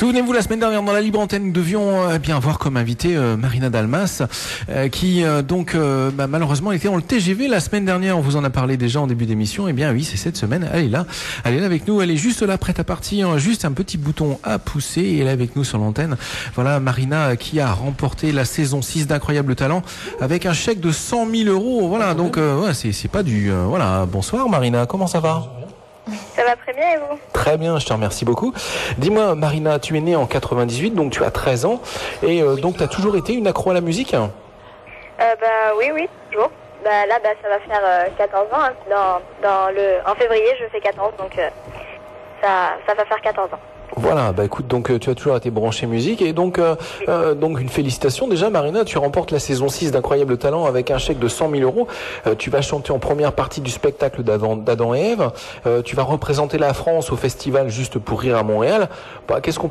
Souvenez-vous, la semaine dernière, dans la libre antenne, nous devions bien avoir comme invité Marina Dalmas, qui malheureusement était dans le TGV la semaine dernière. On vous en a parlé déjà en début d'émission. Eh bien oui, c'est cette semaine. Elle est là avec nous. Elle est juste là, prête à partir. Juste un petit bouton à pousser et elle est avec nous sur l'antenne. Voilà, Marina qui a remporté la saison 6 d'Incroyable Talent avec un chèque de 100 000 euros. Voilà, donc c'est pas du... voilà, bonsoir Marina, comment ça va ? Ça va très bien et vous ? Très bien, je te remercie beaucoup. Dis-moi Marina, tu es née en 98, donc tu as 13 ans, et donc tu as toujours été une accro à la musique ? Oui, toujours. Là, ça va faire 14 ans. Hein. En février, je fais 14, donc ça va faire 14 ans. Voilà, écoute, donc tu as toujours été branchée musique, et donc une félicitation déjà Marina, tu remportes la saison 6 d'Incroyable Talent avec un chèque de 100 000 euros. Tu vas chanter en première partie du spectacle d'Adam et Ève. Tu vas représenter la France au festival Juste pour rire à Montréal. Est-ce qu'on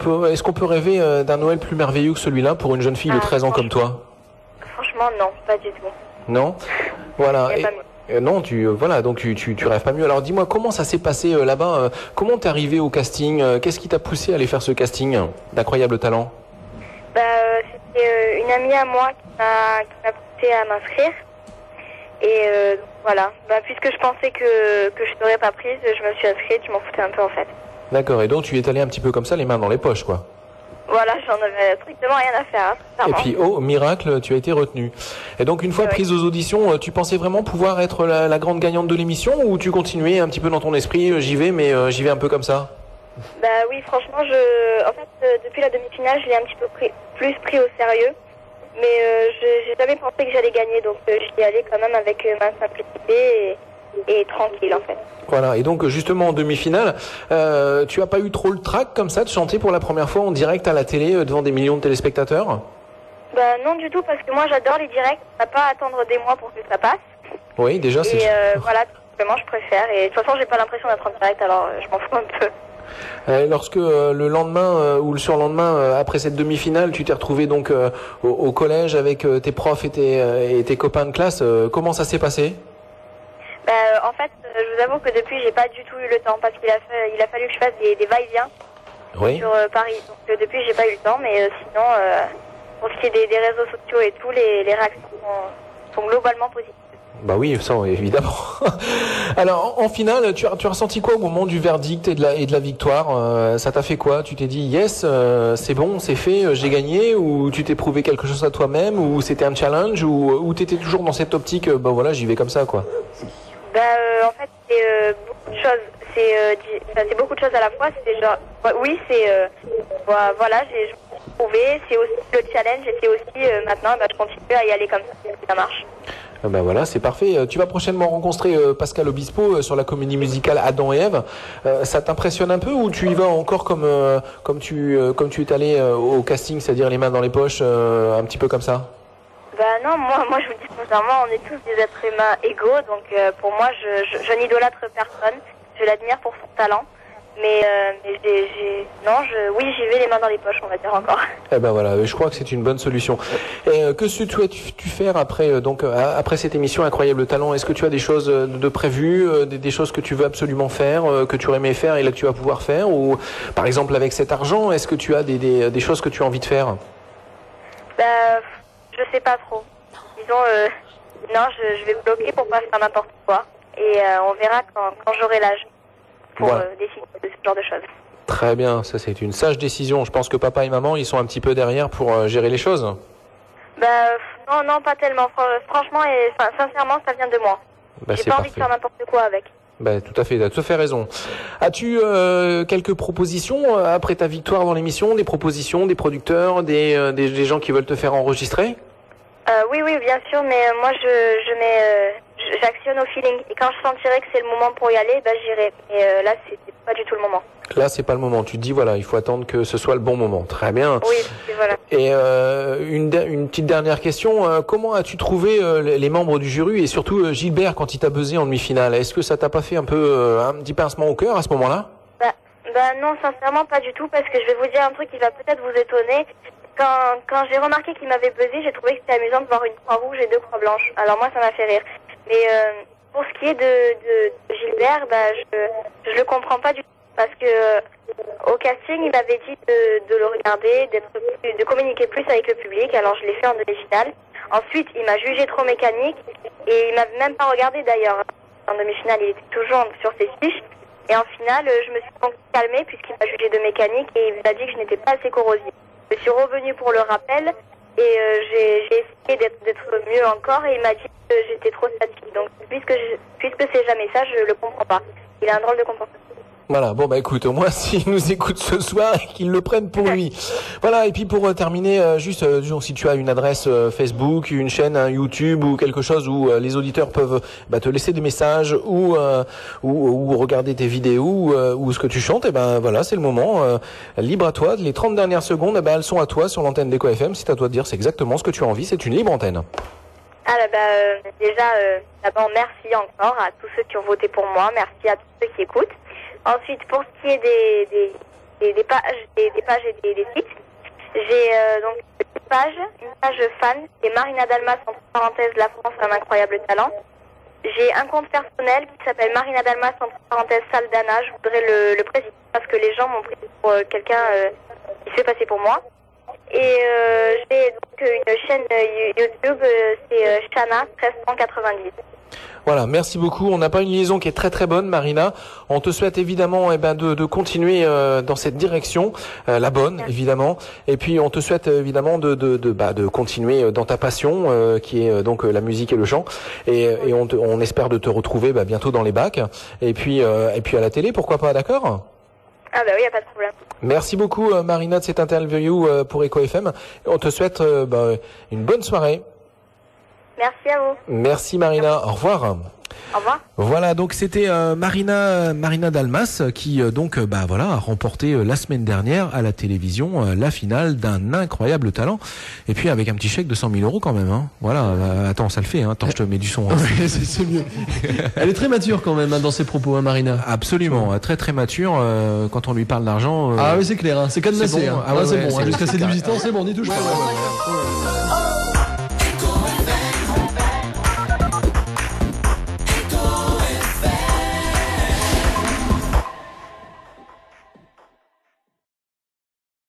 peut rêver d'un Noël plus merveilleux que celui-là pour une jeune fille de 13 ans comme toi ? Franchement, non, pas du tout. Non ? Voilà. Non, tu rêves pas mieux. Alors dis-moi, comment ça s'est passé là-bas ? Comment t'es arrivé au casting ? Qu'est-ce qui t'a poussé à aller faire ce casting d'Incroyable Talent ? C'était une amie à moi qui m'a poussé à m'inscrire. Et voilà. Puisque je pensais que je t'aurais pas prise, je me suis inscrite, je m'en foutais un peu en fait. D'accord, et donc tu es allé un petit peu comme ça, les mains dans les poches, quoi. Voilà, j'en avais strictement rien à faire. Hein, et puis, oh, miracle, tu as été retenue. Et donc, une fois prise aux auditions, tu pensais vraiment pouvoir être la grande gagnante de l'émission, ou tu continuais un petit peu dans ton esprit, j'y vais, mais j'y vais un peu comme ça ? Oui, franchement, depuis la demi-finale, je l'ai un petit peu plus pris au sérieux. Mais j'ai jamais pensé que j'allais gagner, donc j'y allais quand même avec ma simplicité et tranquille, en fait. Voilà, et donc justement en demi-finale, tu as pas eu trop le trac comme ça de chanter pour la première fois en direct à la télé devant des millions de téléspectateurs ? Non du tout, parce que moi j'adore les directs, on n'a pas à attendre des mois pour que ça passe. Oui, déjà c'est... voilà, tout simplement je préfère, et de toute façon j'ai pas l'impression d'être en direct, alors je m'en fous un peu. Lorsque le lendemain ou le surlendemain, après cette demi-finale, tu t'es retrouvé donc au collège avec tes profs et tes copains de classe, comment ça s'est passé ? En fait, je vous avoue que depuis, j'ai pas du tout eu le temps parce qu'il a fallu que je fasse des va-et-vient sur Paris. Donc depuis, j'ai pas eu le temps, mais sinon, pour ce qui est des réseaux sociaux et tout, les réactions sont globalement positives. Bah oui, ça évidemment. Alors, en finale, tu as ressenti quoi au moment du verdict et de la victoire ? Ça t'a fait quoi ? Tu t'es dit yes, c'est bon, c'est fait, j'ai gagné, ou tu t'es prouvé quelque chose à toi-même, ou c'était un challenge, ou t'étais toujours dans cette optique, voilà, j'y vais comme ça, quoi. En fait, c'est beaucoup de choses. C'est beaucoup de choses à la fois. C'est genre, oui, voilà, je me suis prouvé. C'est aussi le challenge, et c'est aussi maintenant, je continue à y aller comme ça marche. Voilà, c'est parfait. Tu vas prochainement rencontrer Pascal Obispo sur la comédie musicale Adam et Ève. Ça t'impressionne un peu, ou tu y vas encore comme tu es allé au casting, c'est-à-dire les mains dans les poches, un petit peu comme ça ? Non, moi je vous dis sincèrement, on est tous des êtres humains égaux, donc pour moi je n'idolâtre personne, je l'admire pour son talent, mais j'y vais les mains dans les poches, on va dire encore. Voilà, je crois que c'est une bonne solution. Et que souhaites-tu faire après cette émission Incroyable Talent ? Est-ce que tu as des choses de prévues, des choses que tu veux absolument faire, que tu aurais aimé faire et là que tu vas pouvoir faire, ou par exemple avec cet argent, est-ce que tu as des choses que tu as envie de faire ? Je sais pas trop. Disons, je vais me bloquer pour pas faire n'importe quoi. Et on verra quand j'aurai l'âge pour décider de ce genre de choses. Très bien, ça c'est une sage décision. Je pense que papa et maman, ils sont un petit peu derrière pour gérer les choses. Non, pas tellement. Franchement et sincèrement, ça vient de moi. J'ai pas envie de faire n'importe quoi avec. Tout à fait, tu as tout à fait raison. As-tu quelques propositions après ta victoire dans l'émission, des propositions, des producteurs, des gens qui veulent te faire enregistrer ? Oui, bien sûr, mais moi j'actionne au feeling. Et quand je sentirai que c'est le moment pour y aller, j'irai. Et là, c'est pas du tout le moment. Là, c'est pas le moment. Tu te dis, voilà, il faut attendre que ce soit le bon moment. Très bien. Oui, voilà. Et une petite dernière question. Comment as-tu trouvé les membres du jury et surtout Gilbert quand il t'a buzzé en demi-finale ? Est-ce que ça t'a pas fait un petit pincement au cœur à ce moment-là ? Non, sincèrement, pas du tout, parce que je vais vous dire un truc qui va peut-être vous étonner. Quand j'ai remarqué qu'il m'avait buzzé, j'ai trouvé que c'était amusant de voir une croix rouge et deux croix blanches. Alors moi, ça m'a fait rire. Mais pour ce qui est de Gilbert, je le comprends pas du tout. parce que au casting, il m'avait dit de le regarder, de communiquer plus avec le public. Alors je l'ai fait en demi-finale. Ensuite, il m'a jugé trop mécanique et il m'a même pas regardé d'ailleurs. En demi-finale, il était toujours sur ses fiches. Et en finale, je me suis donc calmée puisqu'il m'a jugé de mécanique et il m'a dit que je n'étais pas assez corrosive. Je suis revenue pour le rappel et j'ai essayé d'être mieux encore et il m'a dit que j'étais trop statique. Donc puisque c'est jamais ça, je le comprends pas. Il a un drôle de comportement. Voilà, bon bah écoute, au moins s'il nous écoute ce soir, qu'il le prenne pour lui. Voilà, et puis pour terminer, juste si tu as une adresse Facebook, une chaîne YouTube ou quelque chose où les auditeurs peuvent te laisser des messages ou regarder tes vidéos ou ce que tu chantes, et ben voilà, c'est le moment. Libre à toi, les 30 dernières secondes, elles sont à toi sur l'antenne d'Eco FM. C'est à toi de dire c'est exactement ce que tu as envie, c'est une libre antenne. Déjà, d'abord merci encore à tous ceux qui ont voté pour moi, merci à tous ceux qui écoutent. Ensuite, pour ce qui est des pages et des sites, j'ai donc une page fan, c'est Marina Dalmas, entre parenthèses, la France a un incroyable talent. J'ai un compte personnel qui s'appelle Marina Dalmas, entre parenthèses, Saldana. Je voudrais le préciser parce que les gens m'ont pris pour quelqu'un qui se fait passer pour moi. Et j'ai donc une chaîne YouTube, c'est Shana 1390. Voilà, merci beaucoup. On n'a pas une liaison qui est très très bonne, Marina. On te souhaite évidemment de continuer dans cette direction, la bonne évidemment. Et puis on te souhaite évidemment de continuer dans ta passion qui est donc la musique et le chant. Et on espère de te retrouver bientôt dans les bacs. Et puis à la télé, pourquoi pas, d'accord ? Ah bah oui, y a pas de problème. Merci beaucoup Marina de cette interview pour Eco FM. On te souhaite une bonne soirée. Merci à vous. Merci Marina, au revoir. Au revoir. Voilà, donc c'était Marina Dalmas qui a remporté la semaine dernière à la télévision la finale d'un incroyable talent. Et puis avec un petit chèque de 100 000 € quand même. Hein. Voilà, attends, ça le fait. Hein. Attends, je te mets du son. Hein. Oui, c'est mieux. Elle est très mature quand même dans ses propos, Marina. Absolument, très très mature. Quand on lui parle d'argent. Ah oui, c'est clair. Hein. C'est cadenassé. C'est bon. C'est bon. Jusqu'à ses 18 ans, c'est bon, on n'y touche pas.